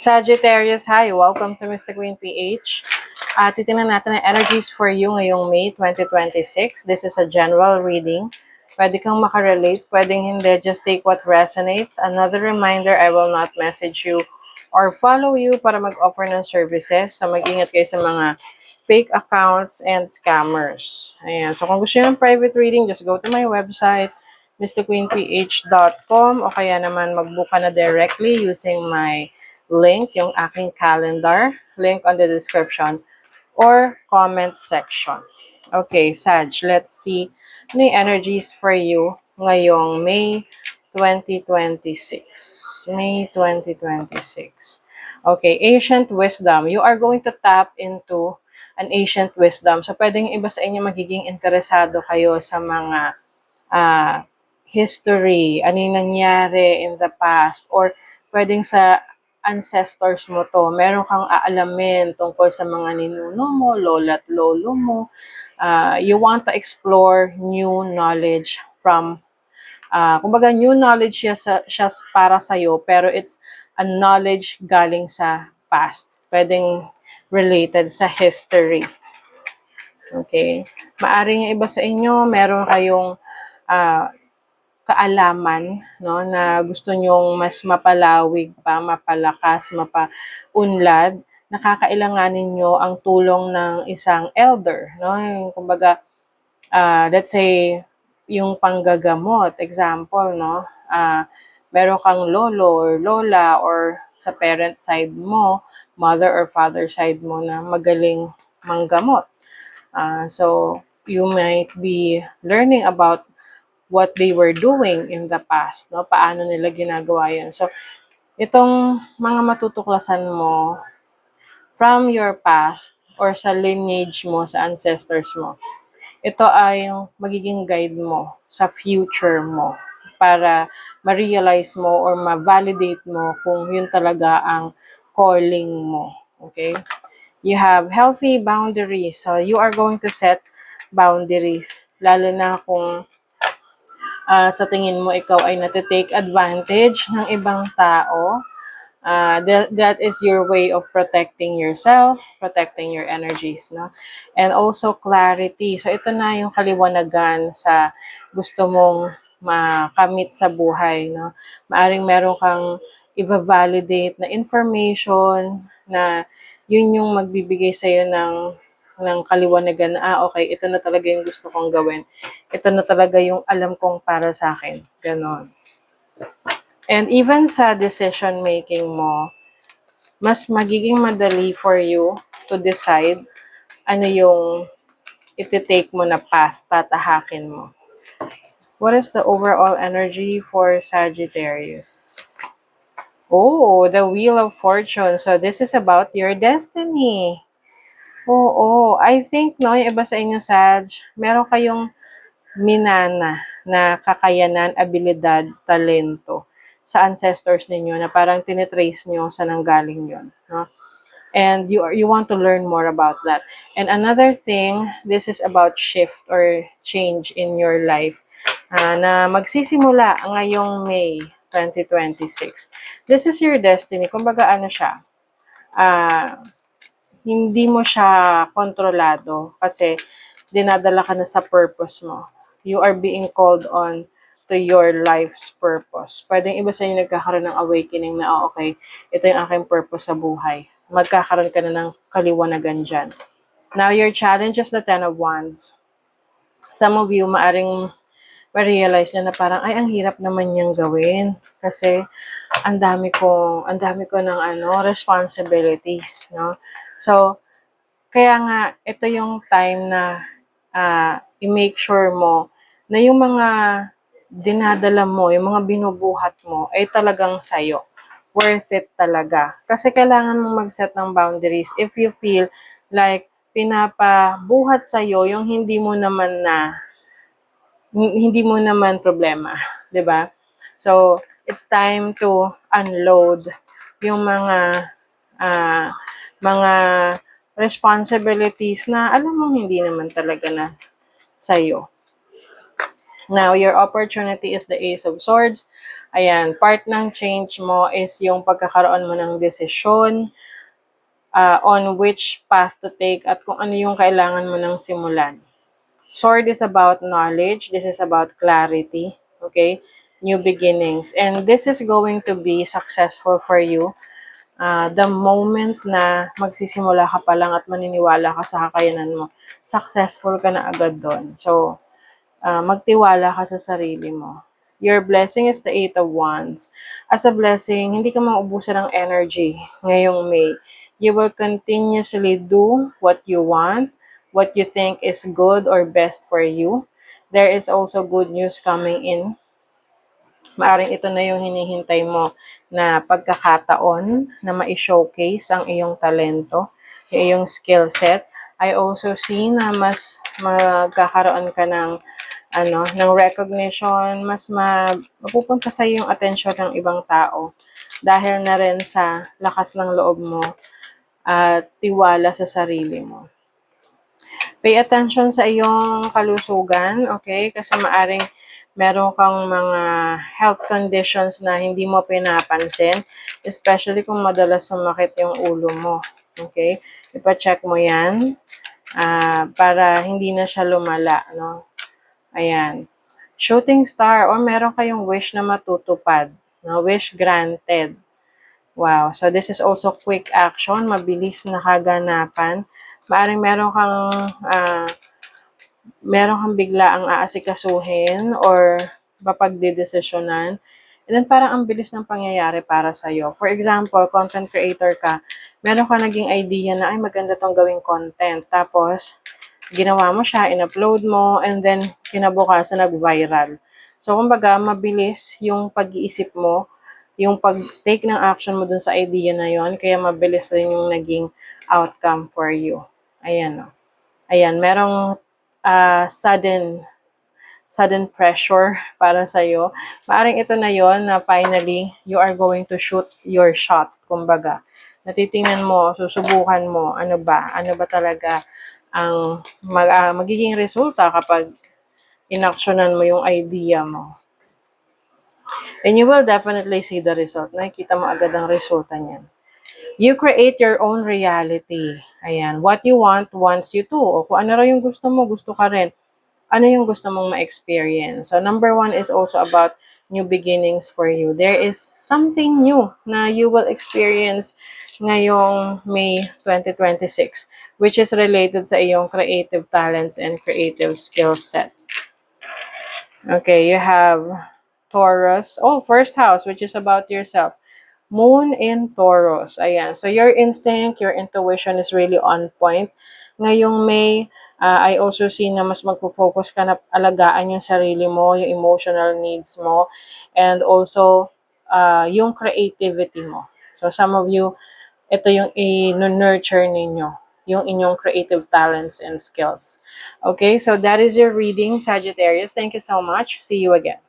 Sagittarius, hi! Welcome to Mr. Green PH. Titingnan natin ang energies for you ngayong May 2026. This is a general reading. Pwede kang makarelate, pwedeng hindi. Just take what resonates. Another reminder, I will not message you or follow you para mag-offer ng services. So mag-ingat kayo sa mga fake accounts and scammers. Ayan. So kung gusto nyo ng private reading, just go to my website, mrqueenph.com, o kaya naman mag-book ka na directly using my link, yung aking calendar, link on the description or comment section. Okay, Sag, let's see ano yung energies for you ngayong May 2026. May 2026. Okay, ancient wisdom. You are going to tap into an ancient wisdom. So, pwedeng iba sa inyo magiging interesado kayo sa mga history, ano yung nangyari in the past, or pwedeng sa ancestors mo to. Meron kang aalamin tungkol sa mga ninuno mo, lola at lolo mo. You want to explore new knowledge from, kumbaga new knowledge siya para sa'yo, pero it's a knowledge galing sa past. Pwedeng related sa history. Okay? Maaring yung iba sa inyo, meron kayong kaalaman, no, na gusto nyong mas mapalawig pa, mapalakas, mapaunlad, nakakailanganin nyo ang tulong ng isang elder, no? Yung, kumbaga, let's say, yung panggagamot, example, no? Meron kang lolo or lola or sa parent side mo, mother or father side mo na magaling manggamot. So, you might be learning about what they were doing in the past, no? Paano nila ginagawa yun. So, itong mga matutuklasan mo from your past or sa lineage mo, sa ancestors mo, ito ay yung magiging guide mo sa future mo para ma-realize mo or ma-validate mo kung yun talaga ang calling mo. Okay? You have healthy boundaries. So, you are going to set boundaries. Lalo na kung sa tingin mo ikaw ay natitake advantage ng ibang tao, that is your way of protecting yourself, protecting your energies, no? And also clarity. So ito na yung kaliwanagan sa gusto mong makamit sa buhay, no? Maaring meron kang i-validate na information na yun yung magbibigay sa'yo ng kaliwanagan na, okay, ito na talaga yung gusto kong gawin. Ito na talaga yung alam kong para sa akin. Ganon. And even sa decision making mo, mas magiging madali for you to decide ano yung iti-take mo na path, tatahakin mo. What is the overall energy for Sagittarius? Oh, the Wheel of Fortune. So this is about your destiny. Oo, I think, no, yung iba sa inyo, Sag, meron kayong minana na kakayanan, abilidad, talento sa ancestors ninyo na parang tinitrace nyo sa nanggaling yon, no? And you want to learn more about that. And another thing, this is about shift or change in your life na magsisimula ngayong May 2026. This is your destiny. Kumbaga ano siya, hindi mo siya kontrolado kasi dinadala ka na sa purpose mo. You are being called on to your life's purpose. Pwedeng iba sa inyo nagkakaroon ng awakening na, okay, ito yung aking purpose sa buhay. Magkakaroon ka na ng kaliwanagan dyan. Now, your challenge is the Ten of Wands. Some of you, maaring ma-realize nyo na parang, ay, ang hirap naman niyang gawin. Kasi, ang dami ko ng responsibilities, no? So, kaya nga, ito yung time na i-make sure mo na yung mga dinadala mo, yung mga binubuhat mo, ay talagang sayo. Worth it talaga. Kasi kailangan mong mag-set ng boundaries if you feel like pinapabuhat sa'yo yung hindi mo naman problema. 'Di ba? So, it's time to unload yung mga responsibilities na alam mo hindi naman talaga na sa'yo. Now, your opportunity is the Ace of Swords. Ayan, part ng change mo is yung pagkakaroon mo ng desisyon, on which path to take at kung ano yung kailangan mo ng simulan. Sword is about knowledge. This is about clarity. Okay? New beginnings. And this is going to be successful for you the moment na magsisimula ka pa lang at maniniwala ka sa kakayanan mo. Successful ka na agad doon. So, magtiwala ka sa sarili mo. Your blessing is the Eight of Wands. As a blessing, hindi ka maubusan ng energy ngayong May. You will continuously do what you want, what you think is good or best for you. There is also good news coming in. Maaring ito na yung hinihintay mo na pagkakataon na ma-showcase ang iyong talento, yung iyong skill set. I also see na mas magkakaroon ka ng recognition, mapupunta sa yung attention ng ibang tao dahil na rin sa lakas ng loob mo at tiwala sa sarili mo. Pay attention sa iyong kalusugan, okay? Kasi maaring meron kang mga health conditions na hindi mo pinapansin, especially kung madalas sumakit yung ulo mo, okay? Ipa-check mo yan para hindi na siya lumala, no? Ayan. Shooting star or meron kayong wish na matutupad, no? Wish granted. Wow. So, this is also quick action, mabilis na kaganapan. Maaring meron kang bigla ang aasikasuhin or mapagdedesisyonan. And then parang ang bilis ng pangyayari para sa'yo. For example, content creator ka, meron ka naging idea na, ay maganda tong gawing content. Tapos, ginawa mo siya, in-upload mo, and then kinabukasan nag-viral. So, kumbaga, mabilis yung pag-iisip mo, yung pag-take ng action mo dun sa idea na yon, kaya mabilis rin yung naging outcome for you. Ayan, no? Ayan, merong sudden pressure para sa'yo. Maaring ito na yon na finally, you are going to shoot your shot, kumbaga. Natitingnan mo, susubukan mo, ano ba talaga ang magiging resulta kapag inaksyonan mo yung idea mo. And you will definitely see the result. Nakikita mo agad ang resulta niyan. You create your own reality. Ayan. What you want, wants you to. O kung ano raw yung gusto mo, gusto ka rin. Ano yung gusto mong ma-experience? So, number 1 is also about new beginnings for you. There is something new na you will experience ngayong May 2026, which is related sa iyong creative talents and creative skill set. Okay, you have Taurus. Oh, first house, which is about yourself. Moon in Taurus. Ayan. So, your instinct, your intuition is really on point. Ngayong May, I also see na mas magpo-focus ka na alagaan yung sarili mo, yung emotional needs mo, and also yung creativity mo. So, some of you, ito yung i-nurture ninyo, yung inyong creative talents and skills. Okay, so that is your reading, Sagittarius. Thank you so much. See you again.